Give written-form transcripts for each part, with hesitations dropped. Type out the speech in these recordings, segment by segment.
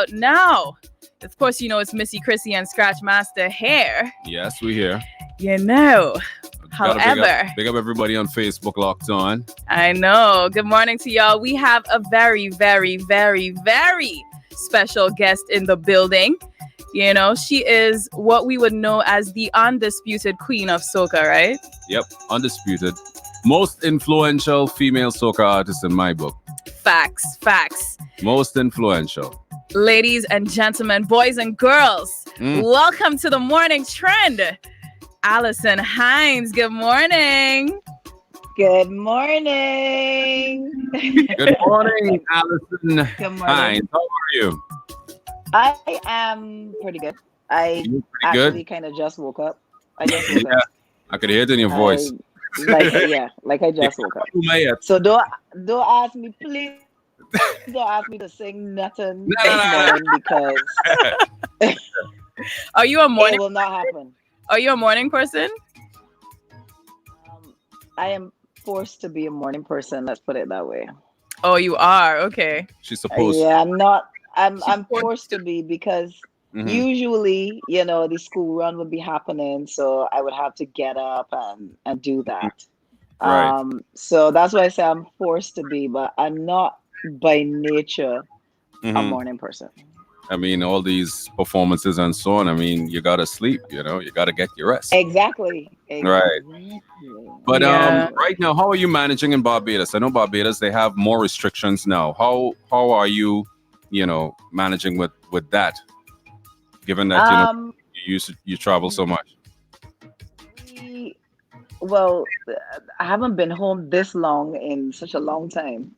Now, of course, you know it's Msy.Chrissy and Scratch Master here. Yes, we here. You know. Gotta However, big up everybody on Facebook locked on. I know. Good morning to y'all. We have a very, very, very, very special guest in the building. You know, she is what we would know as the undisputed queen of soca, right? Yep, undisputed. Most influential female soca artist in my book. Facts. Most influential. Ladies and gentlemen, boys and girls, welcome to the morning trend. Alison Hinds, good morning. Good morning. Good morning, Alison Good morning. Hinds. How are you? I am pretty good. I actually kind of just woke up. I just woke up. I could hear it in your voice. Like I just woke up. So don't ask me, please. Don't ask me to sing nothing this morning because Are you a morning? It will not happen. Are you a morning person? I am forced to be a morning person. Let's put it that way. Oh, you are? Okay. She's supposed. Yeah, I'm not. I'm forced to be because usually, you know, the school run would be happening, so I would have to get up and do that. Right. So that's why I say I'm forced to be, but I'm not by nature a morning person. I mean, all these performances and so on. I mean, you gotta sleep. You know, you gotta get your rest. Exactly. Right. But right now, how are you managing in Barbados? I know Barbados, they have more restrictions now. How are you, managing with that? Given that you travel so much. Well, I haven't been home this long in such a long time.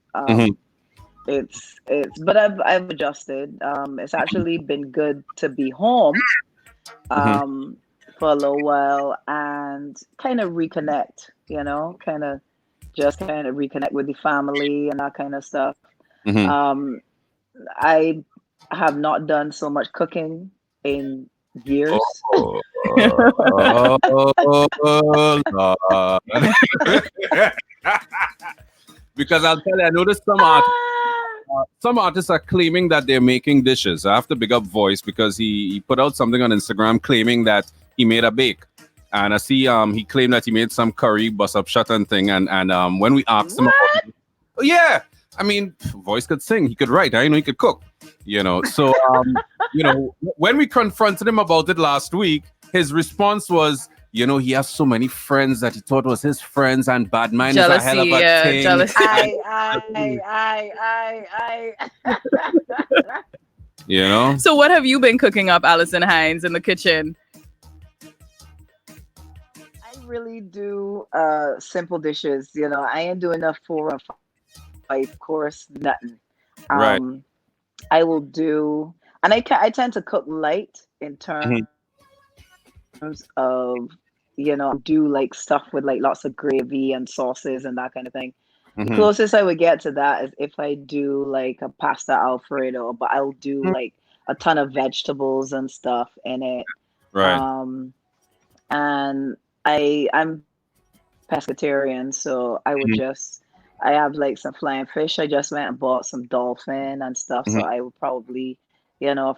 But I've adjusted. It's actually been good to be home for a little while and kind of reconnect, kind of reconnect with the family and that kind of stuff. I have not done so much cooking in years. Because I'll tell you, I noticed some artists are claiming that they're making dishes. I have to big up Voice because he put out something on Instagram claiming that he made a bake. And I see he claimed that he made some curry, bust up shut and thing. And when we asked him about, yeah, I mean, Voice could sing, he could write, I know he could cook, So, when we confronted him about it last week, his response was, he has so many friends that he thought was his friends, and bad mind is a hell of a thing. Jealousy. I. So what have you been cooking up, Alison Hinds, in the kitchen? I really do simple dishes. I ain't doing a 4 or 5 course nothing. Right. I will do, and I tend to cook light in terms of, do like stuff with like lots of gravy and sauces and that kind of thing. The closest I would get to that is if I do like a pasta Alfredo, but I'll do like a ton of vegetables and stuff in it. Right. And I'm pescatarian, so I would I have like some flying fish. I just went and bought some dolphin and stuff, so I would probably,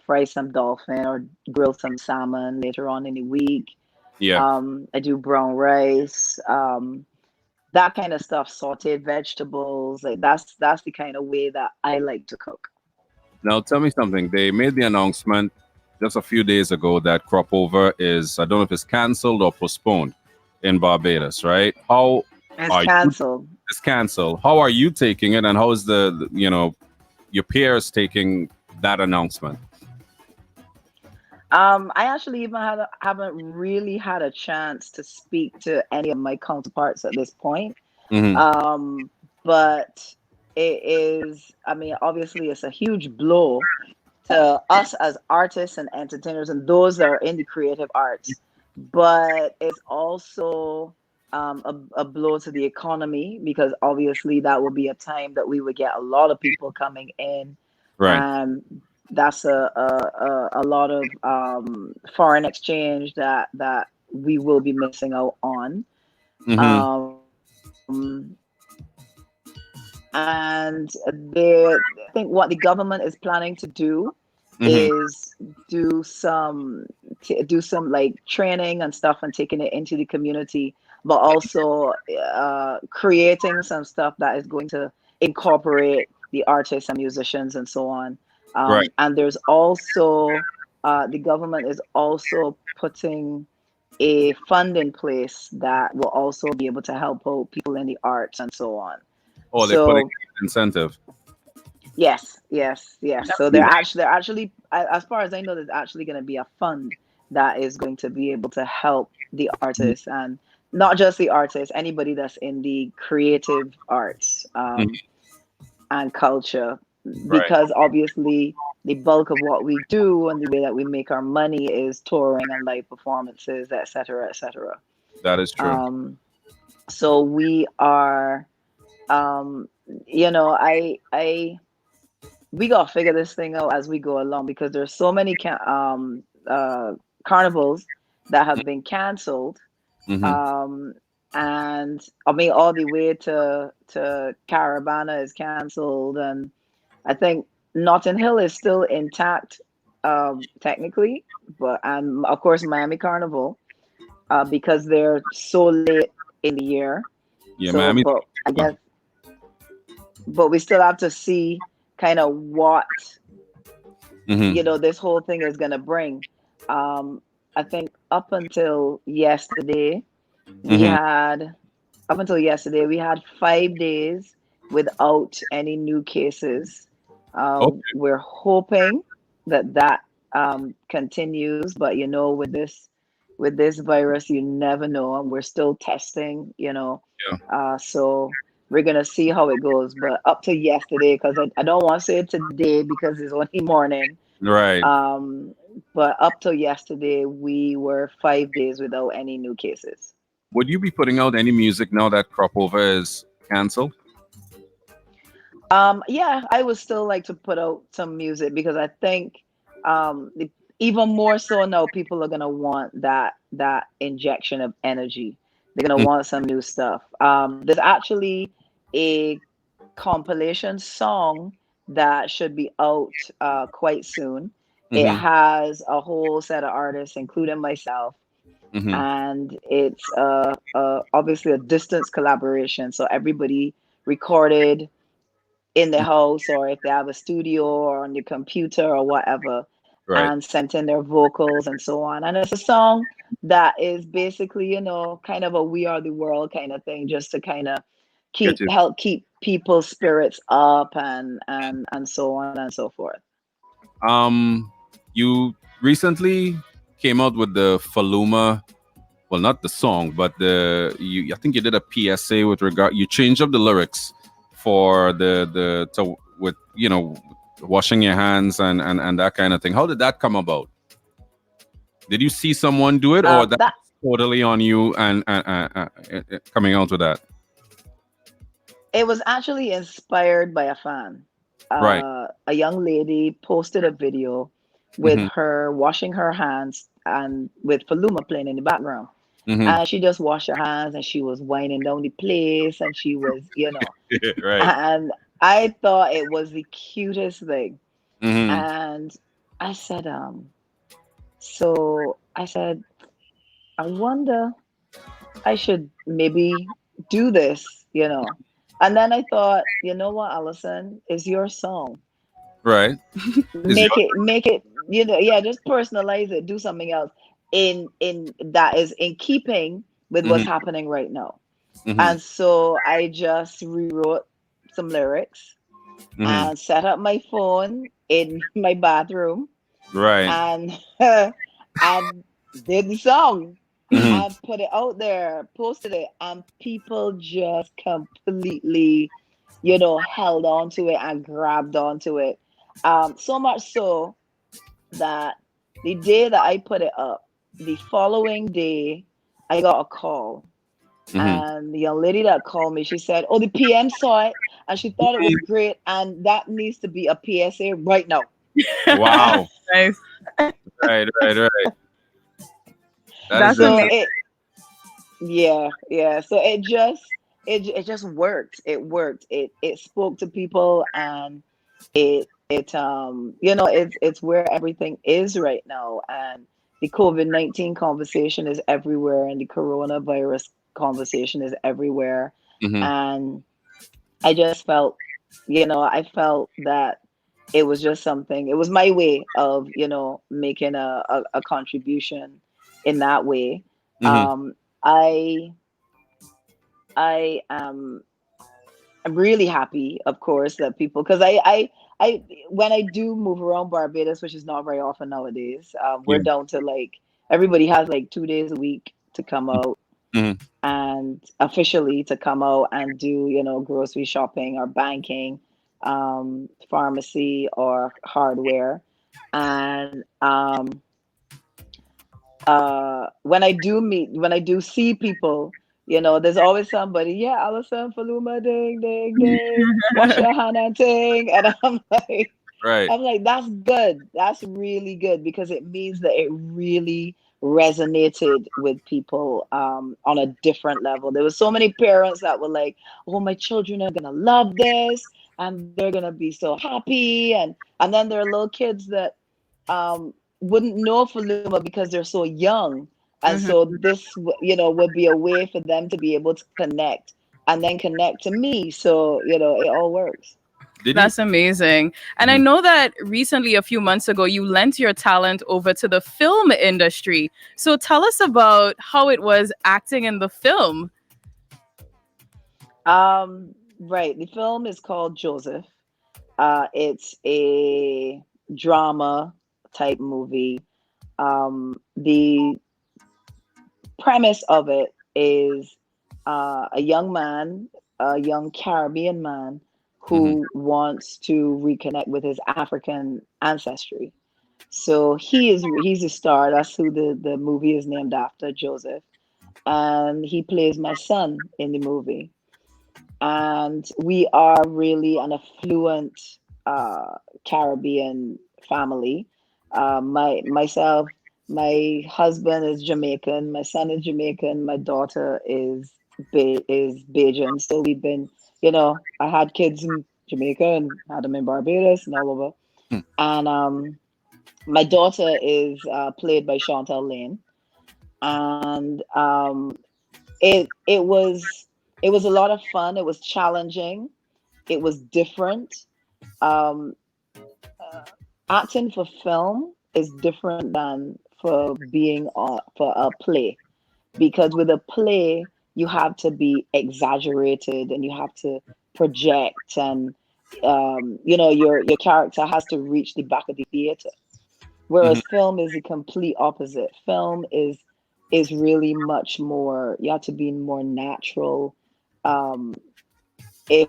fry some dolphin or grill some salmon later on in the week. Yeah. I do brown rice, that kind of stuff, sauteed vegetables. Like that's the kind of way that I like to cook. Now tell me something. They made the announcement just a few days ago that crop over is, I don't know if it's canceled or postponed in Barbados, right? It's canceled. It's canceled. How are you taking it, and how is the your peers taking that announcement? I actually even haven't really had a chance to speak to any of my counterparts at this point. But it is, obviously it's a huge blow to us as artists and entertainers and those that are in the creative arts. But it's also a blow to the economy because obviously that will be a time that we would get a lot of people coming in. Right. That's a lot of foreign exchange that we will be missing out on. And I think what the government is planning to do is do some like training and stuff and taking it into the community, but also creating some stuff that is going to incorporate the artists and musicians and so on. Right. And there's also the government is also putting a fund in place that will also be able to help out people in the arts and so on. Oh, they're putting incentive. Yes. So they're actually, as far as I know, there's actually going to be a fund that is going to be able to help the artists, and not just the artists, anybody that's in the creative arts and culture, because obviously the bulk of what we do and the way that we make our money is touring and live performances, etc., etc. That is true. So we are, we gotta figure this thing out as we go along, because there's so many carnivals that have been canceled. And I mean, all the way to Caravana is canceled, and I think Notting Hill is still intact, technically, and of course Miami Carnival, because they're so late in the year. Yeah, so, Miami. But I guess, but we still have to see kind of what this whole thing is gonna bring. I think up until yesterday, we had 5 days without any new cases. We're hoping that continues, but with this virus, you never know, and we're still testing. So we're gonna see how it goes. But up to yesterday, because I don't want to say it today because it's only morning. Right. But up till yesterday, we were 5 days without any new cases. Would you be putting out any music now that Crop Over is canceled? Yeah, I would still like to put out some music, because I think even more so now, people are gonna want that injection of energy. They're gonna want some new stuff. There's actually a compilation song that should be out quite soon. It has a whole set of artists, including myself, and it's obviously a distance collaboration. So everybody recorded in the house, or if they have a studio or on the computer or whatever, and sent in their vocals and so on. And it's a song that is basically, kind of a We Are the World kind of thing, just to kind of help keep people's spirits up and so on and so forth. You recently came out with the Faluma, well, not the song, but I think you did a PSA with regard. You changed up the lyrics for with washing your hands and that kind of thing. How did that come about? Did you see someone do it, or that's totally on you and coming out with that? It was actually inspired by a fan. A young lady posted a video with her washing her hands and with Faluma playing in the background. And she just washed her hands and she was winding down the place, and she was, and I thought it was the cutest thing. And I said, I wonder, I should maybe do this, And then I thought, you know what, Alison, it's your song. Right. Make it, just personalize it, do something else in that is in keeping with what's happening right now. And so I just rewrote some lyrics and set up my phone in my bathroom. Right. And I did the song. And put it out there, posted it, and people just completely, held on to it and grabbed onto it. So much so that the day that I put it up, the following day, I got a call. And the young lady that called me, she said, "Oh, the PM saw it and she thought it was great, and that needs to be a PSA right now." Wow. Nice. Right. That's amazing. So it just worked. It worked. It spoke to people, and it it's where everything is right now, and the COVID-19 conversation is everywhere, and the coronavirus conversation is everywhere. Mm-hmm. And I just felt, I felt that it was just something. It was my way of, making a contribution in that way. Mm-hmm. I I am I'm really happy, of course, that people, because I when I do move around Barbados, which is not very often nowadays, we're Yeah. down to like everybody has like 2 days a week to come out Mm-hmm. and officially to come out and do, grocery shopping or banking, pharmacy or hardware. And when I do see people, there's always somebody, yeah, Alison Faluma, ding, ding, ding, wash your hand and ting. And Right. I'm like, that's good. That's really good, because it means that it really resonated with people on a different level. There were so many parents that were like, oh, my children are gonna love this and they're gonna be so happy. And then there are little kids that wouldn't know Faluma because they're so young. And Mhm. so this, would be a way for them to be able to connect and then connect to me. So, it all works. Did you? That's amazing. And I Mhm. know that recently, a few months ago, you lent your talent over to the film industry. So tell us about how it was acting in the film. Right. The film is called Joseph. It's a drama type movie. The premise of it is a young man, a young Caribbean man, Mm-hmm. who wants to reconnect with his African ancestry. So he's a star. That's who the movie is named after, Joseph. And he plays my son in the movie. And we are really an affluent Caribbean family. My husband is Jamaican, my son is Jamaican, my daughter is Bajan. So we've been, I had kids in Jamaica and had them in Barbados and all over. And my daughter is played by Chantel Lane, and it was a lot of fun. It was challenging. It was different. Um, Acting for film is different than for being for a play, because with a play you have to be exaggerated and you have to project, and your character has to reach the back of the theater. Mm-hmm. Whereas film is the complete opposite. Film is really much more. You have to be more natural. Um, if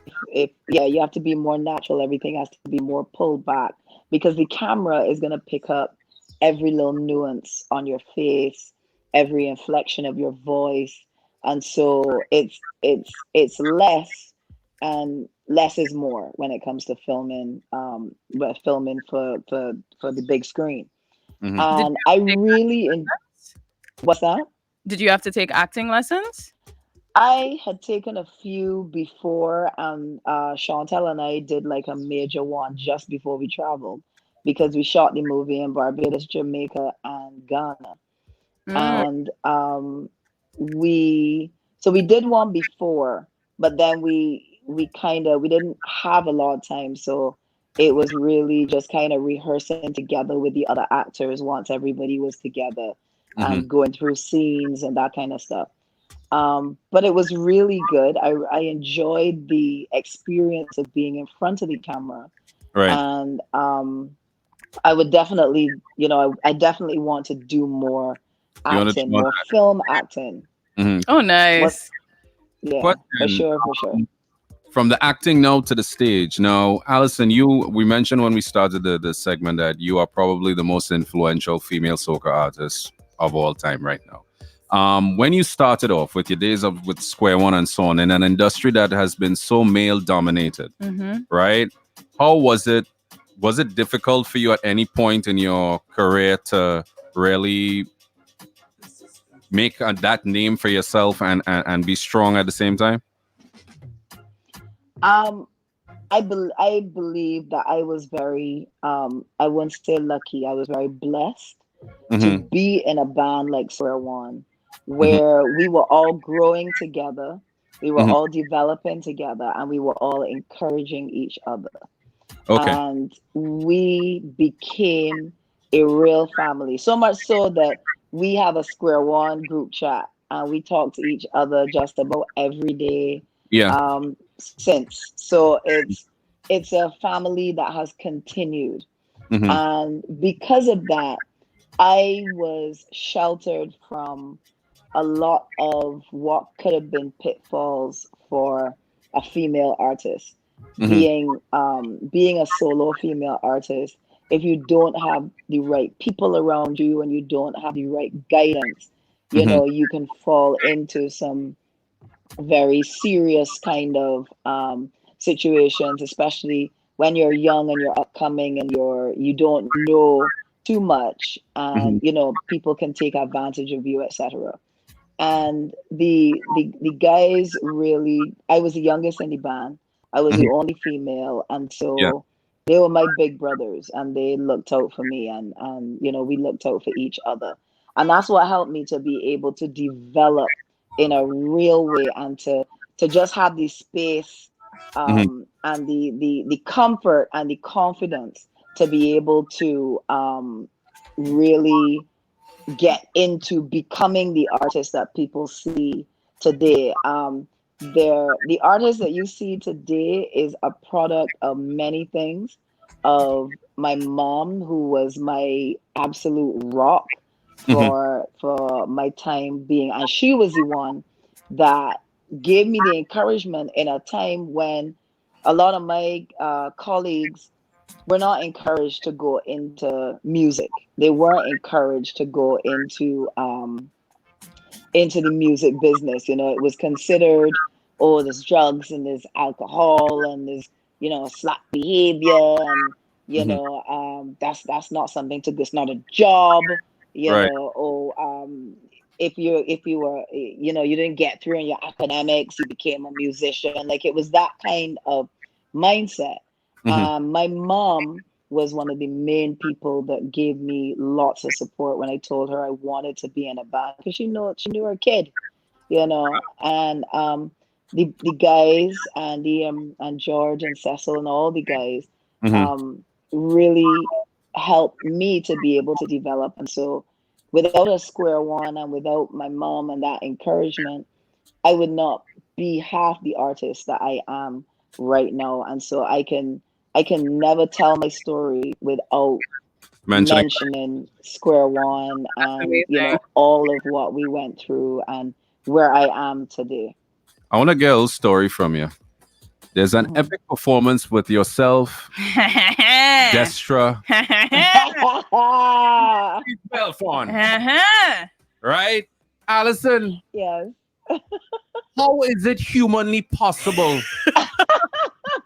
yeah, you have to be more natural. Everything has to be more pulled back, because the camera is gonna pick up every little nuance on your face, every inflection of your voice, and so it's less, and less is more when it comes to filming. But filming for the big screen. Mm-hmm. Did And I you take really what's that? Did you have to take acting lessons? I had taken a few before, and Chantel and I did like a major one just before we traveled, because we shot the movie in Barbados, Jamaica, and Ghana. Mm. And we so we did one before, but then we didn't have a lot of time, so it was really just kind of rehearsing together with the other actors once everybody was together Mm-hmm. and going through scenes and that kind of stuff. But it was really good. I enjoyed the experience of being in front of the camera. Right. And I would definitely, I definitely want to do more You want to acting, do more film acting. Mm-hmm. Oh, What? nice. Yeah, for Question. sure, for sure. From the acting now to the stage. Now, Alison, we mentioned when we started the segment that you are probably the most influential female soca artist of all time right now. When you started off with your days of with Square One and so on in an industry that has been so male dominated, Mm-hmm. right? How was it? Was it difficult for you at any point in your career to really make that name for yourself and be strong at the same time? Um, I believe that I was very I wouldn't say lucky. I was very blessed to Mm-hmm. be in a band like Square One, Mm-hmm. where we were all growing together, we were Mm-hmm. all developing together, and we were all encouraging each other. Okay. And we became a real family. So much so that we have a Square One group chat and we talk to each other just about every day Yeah. since. So it's a family that has continued. Mm-hmm. And because of that, I was sheltered from a lot of what could have been pitfalls for a female artist. Mm-hmm. Being a solo female artist, if you don't have the right people around you and you don't have the right guidance, Mm-hmm. you can fall into some very serious kind of situations, especially when you're young and you're upcoming and you don't know too much, Mm-hmm. and people can take advantage of you, etc. And the guys really, I was the youngest in the band. I was the Mm-hmm. only female, and Yeah. so they were my big brothers, and they looked out for me, and we looked out for each other, and that's what helped me to be able to develop in a real way, and to just have the space, Mm-hmm. and the comfort and the confidence to be able to really get into becoming the artist that people see today. The artist that you see today is a product of many things. Of my mom, who was my absolute rock Mm-hmm. for my time being, and she was the one that gave me the encouragement in a time when a lot of my colleagues were not encouraged to go into music. They weren't encouraged to go into the music business. It was considered, oh, there's drugs and there's alcohol and there's slack behavior, and Mm-hmm. that's not something to. It's not a job. Right. Or if you were, you didn't get through in your academics, you became a musician. Like, it was that kind of mindset. Mm-hmm. My mom was one of the main people that gave me lots of support when I told her I wanted to be in a band, because she knew her kid, and the guys, and and George and Cecil and all the guys Mm-hmm. um really helped me to be able to develop. And so without a Square One and without my mom and that encouragement, I would not be half the artist that I am right now. And so I can never tell my story without Mentioning. mentioning Square One That's and amazing. all of what we went through and where I am today. I want to get a little story from you. There's an Mhm. epic performance with yourself, Destra, Belfon, right? Alison, Yes. how is it humanly possible?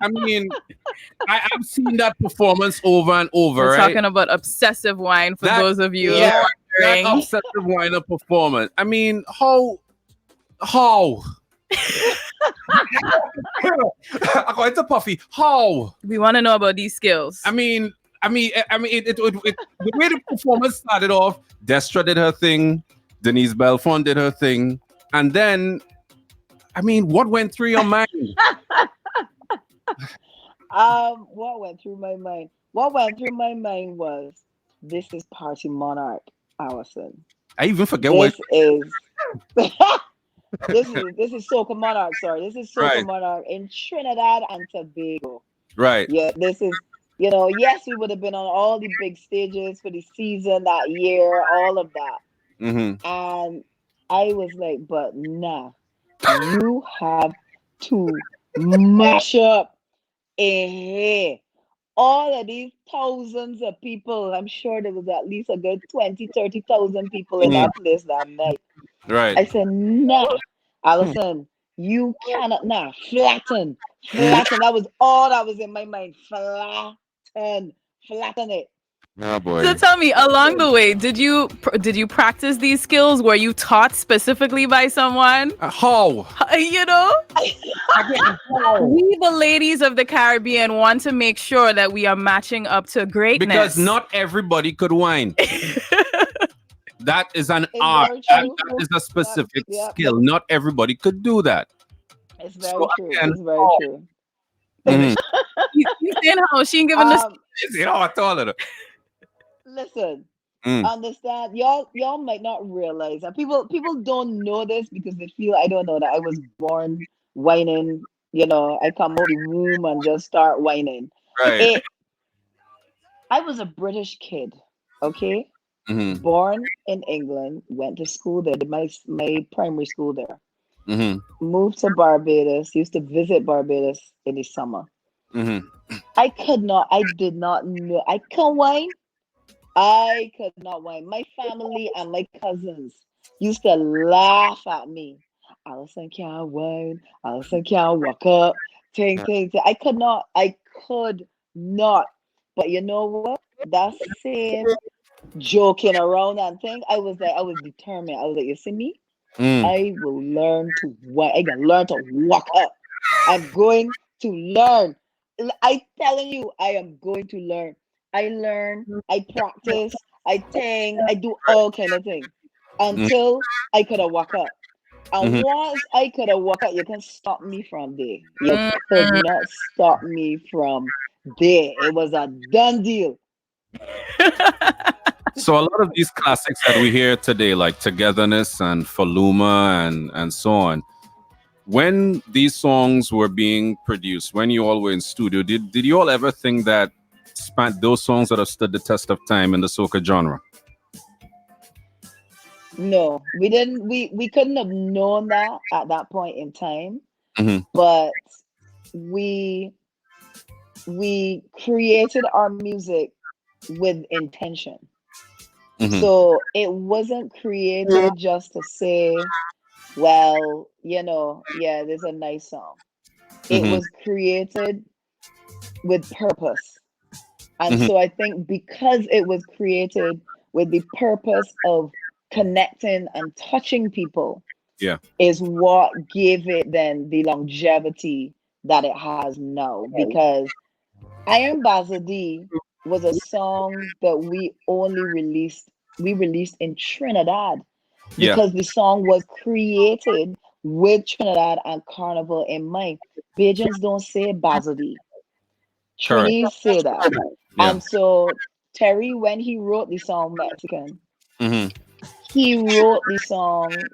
I mean, I've seen that performance over and over, We're right? talking about obsessive wine for That, those of you Yeah. that wondering. obsessive wind-up performance. I mean, how? According to Puffy, how? We want to know about these skills. The way the performance started off, Destra did her thing, Denise Belfon did her thing, and then, what went through your mind? What went through my mind? What went through my mind was, this is Party Monarch, Allison. I even forget what. This is this is Soca Monarch. Sorry, this is Soca Right, Monarch in Trinidad and Tobago. right. Yeah, this is, yes, we would have been on all the big stages for the season that year, all of that. Mm-hmm. And I was like, but nah, you have to mash up in here. All of these thousands of people, I'm sure there was at least a good 20, 30,000 people in Mm-hmm. that place that night. Right. I said, nah, Allison, you cannot, nah, Mhm. flatten. That was all that was in my mind. Flatten it. Oh boy. So tell me, along the way, did you practice these skills? Were you taught specifically by someone? How? You know, we the ladies of the Caribbean want to make sure that we are matching up to greatness. Because not everybody could whine. That is an It's art. very That true. is a specific Yep. skill. Not everybody could do that. It's very So true. again, It's very true. Mhm. You saying how she ain't giving this? You know, I told her. Listen, Mm. understand, y'all might not realize, and people don't know this because they feel I don't know that I was born whining. I come out the womb and just start whining. Right. It. I was a British kid, okay, Mm-hmm. born in England, went to school there, did my primary school there, Mm-hmm. moved to Barbados, used to visit Barbados in the summer. Mm-hmm. I did not know, I can't whine. I could not whine. My family and my cousins used to laugh at me. Alison can't whine. Alison can't walk up. Ting, ting, ting. I could not. But you know what? That same joking around and thing, I was determined. I was like, you see me? Mm. I will learn to whine. I can learn to walk up. I'm going to learn. I telling you, I am going to learn. I learn, I practice, I think, I do all kind of things Mm. until I could have walk up. And Mhm. once I could have walk up, you can stop me from there. You Mm. could not stop me from there. It was a done deal. So a lot of these classics that we hear today, like Togetherness and Faluma and so on, when these songs were being produced, when you all were in studio, did you all ever think that those songs that have stood the test of time in the soca genre? No, we didn't. We couldn't have known that at that point in time, Mm-hmm. but we we created our music with intention. Mm-hmm. So it wasn't created just to say, well, yeah, there's a nice song. It Mm-hmm. was created with purpose. And Mm-hmm. so I think because it was created with the purpose of connecting and touching people Yeah. is what gave it then the longevity that it has now. Because Iron Bazadi was a song that we released in Trinidad Yeah. because the song was created with Trinidad and Carnival in mind. Bajans don't say Bazadi. Correct. Trinis say that. Yeah. And so Terry, when he wrote the song Mexican, Mm-hmm. he wrote the song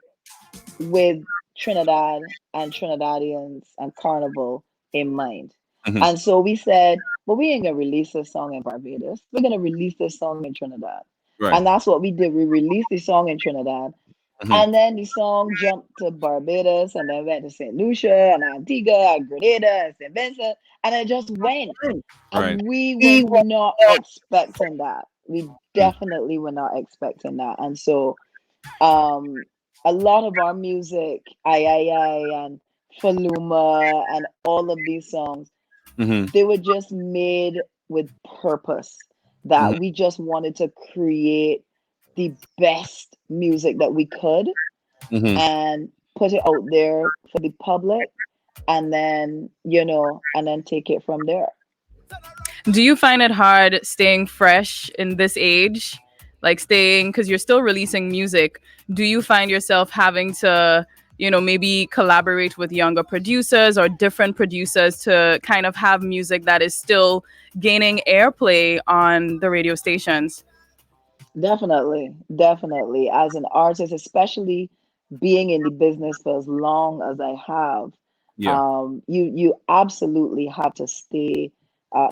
with Trinidad and Trinidadians and Carnival in mind. Mm-hmm. And so we said, well, we ain't gonna release this song in Barbados. We're gonna release this song in Trinidad. Right. And that's what we did. We released the song in Trinidad. Mm-hmm. And then the song jumped to Barbados and then went to St. Lucia and Antigua and Grenada and St. Vincent. And it just went. Right. And we was not expecting that. We Mm. definitely were not expecting that. And so um a lot of our music, I and Faluma and all of these songs, Mm-hmm. they were just made with purpose Mm-hmm. that we just wanted to create the best music that we could Mm-hmm. and put it out there for the public and then and then take it from there. Do you find it hard staying fresh in this age? Like staying, because you're still releasing music. Do you find yourself having to, maybe collaborate with younger producers or different producers to kind of have music that is still gaining airplay on the radio stations? Definitely. As an artist, especially being in the business for as long as I have, Yeah. you absolutely have to stay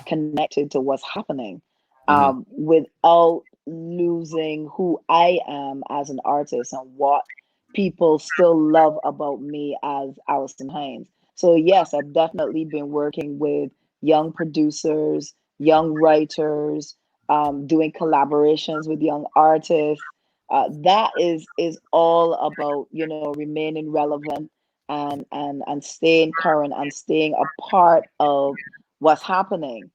connected to what's happening Mm-hmm. without losing who I am as an artist and what people still love about me as Alison Hinds. So yes, I've definitely been working with young producers, young writers, doing collaborations with young artists. That is all about remaining relevant and staying current and staying a part of what's happening.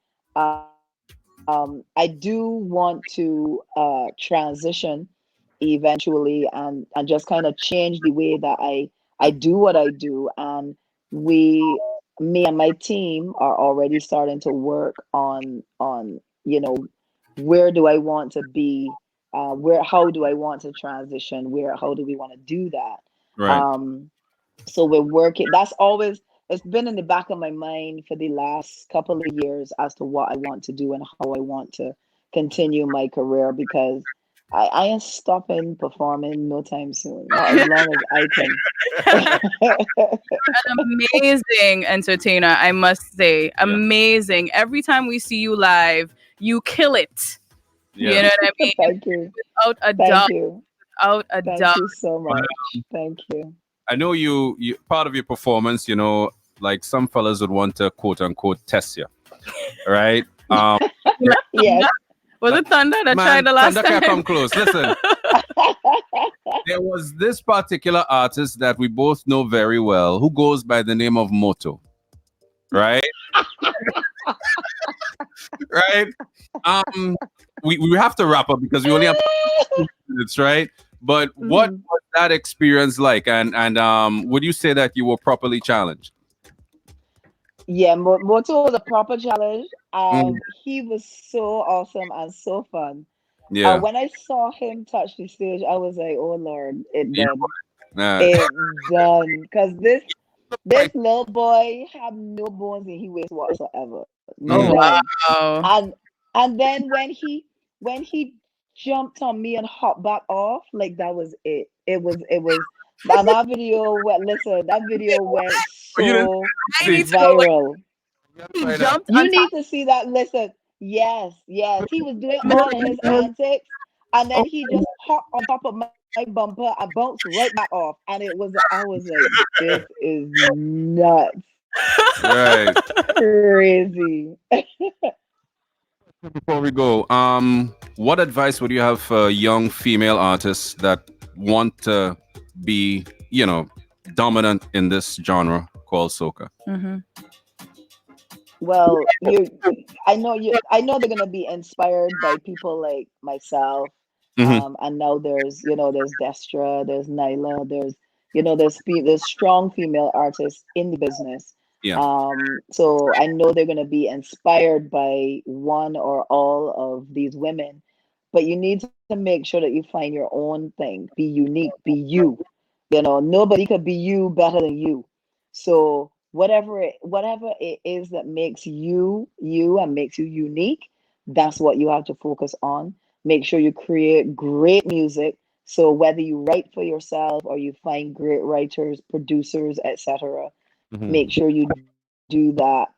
I do want to transition eventually and just kind of change the way that I do what I do. And we, me and my team are already starting to work on where do I want to be, how do I want to transition, how do we want to do that. Right. So we're working. That's always, it's been in the back of my mind for the last couple of years as to what I want to do and how I want to continue my career, because I ain't stopping performing no time soon, not as long as I can. Amazing entertainer, I must say. Amazing. Every time we see you live, you kill it. You Yeah. know what I mean? Thank you. Without a Thank doubt. you. Without a Thank doubt. you so much. Thank you. I know you part of your performance, like some fellas would want to quote unquote test you, right? Yes. Was it Thunder that tried the last Thunder time? can't come close. Listen, there was this particular artist that we both know very well who goes by the name of Moto, right? Right? We have to wrap up because we only have 2 minutes, right? But what was that experience like? And would you say that you were properly challenged? Yeah, Moto was a proper challenge. Mm, He was so awesome and so fun. yeah. When I saw him touch the stage, I was like, "Oh Lord, it Yeah. done, Uh, it done." Because this little boy have no bones in his waist whatsoever, Oh mm, none. wow. And then when he jumped on me and hopped back off, like that was it. It was that video went. Listen, that video went oh, you didn't so I see. need to know what viral. he Right now. jumped You on top need to see that. Listen, yes, yes. He was doing of all of his antics, and oh, then he just hopped on top of my bumper and bounced right back off. And I was like, this is nuts, Right. crazy. Before we go, what advice would you have for young female artists that want to be, dominant in this genre called soca? Mhm. Well, I know they're gonna be inspired by people like myself. Hmm. And now there's Destra, there's Nyla, there's strong female artists in the business. Yeah. So I know they're gonna be inspired by one or all of these women, but you need to make sure that you find your own thing. Be unique, be you. Nobody could be you better than you. So whatever it is that makes you you and makes you unique, that's what you have to focus on. Make sure you create great music. So whether you write for yourself or you find great writers, producers, etc., Hmm. make sure you do that.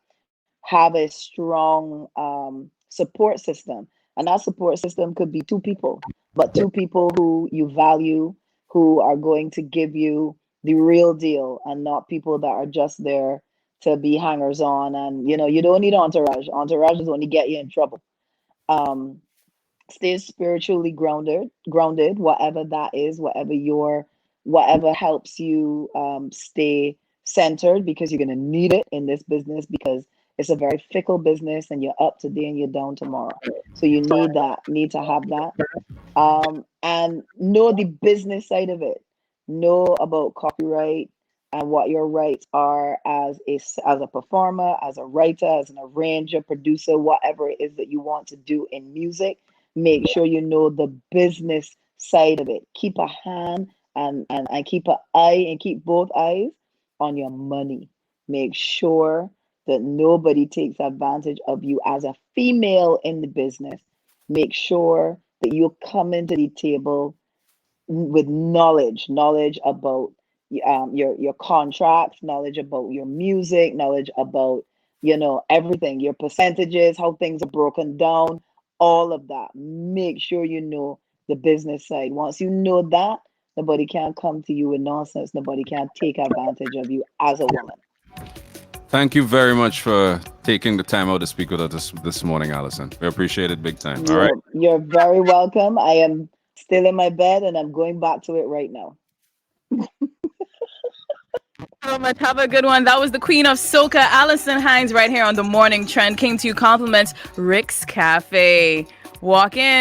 Have a strong support system. And that support system could be two people, but two people who you value, who are going to give you the real deal, and not people that are just there to be hangers on. And you don't need entourage. Entourage is only get you in trouble. Um, Stay spiritually grounded, whatever that is, whatever helps you stay centered, because you're going to need it in this business, because it's a very fickle business and you're up today and you're down tomorrow. So you need to have that. And know the business side of it. Know about copyright and what your rights are as a performer, as a writer, as an arranger, producer, whatever it is that you want to do in music. Make sure you know the business side of it. Keep a hand and keep an eye and keep both eyes on your money. Make sure that nobody takes advantage of you as a female in the business. Make sure that you come into the table with knowledge about your contracts, knowledge about your music, knowledge about everything, your percentages, how things are broken down, all of that. Make sure you know the business side. Once you know that, nobody can come to you with nonsense. Nobody can take advantage of you as a woman. Thank you very much for taking the time out to speak with us this morning, Alison. We appreciate it big time. All right. You're very welcome. I am still in my bed and I'm going back to it right now. so much. Have a good one. That was the queen of soca, Alison Hinds, right here on the Morning Trend. Came to you compliments Rick's Cafe. Walk in.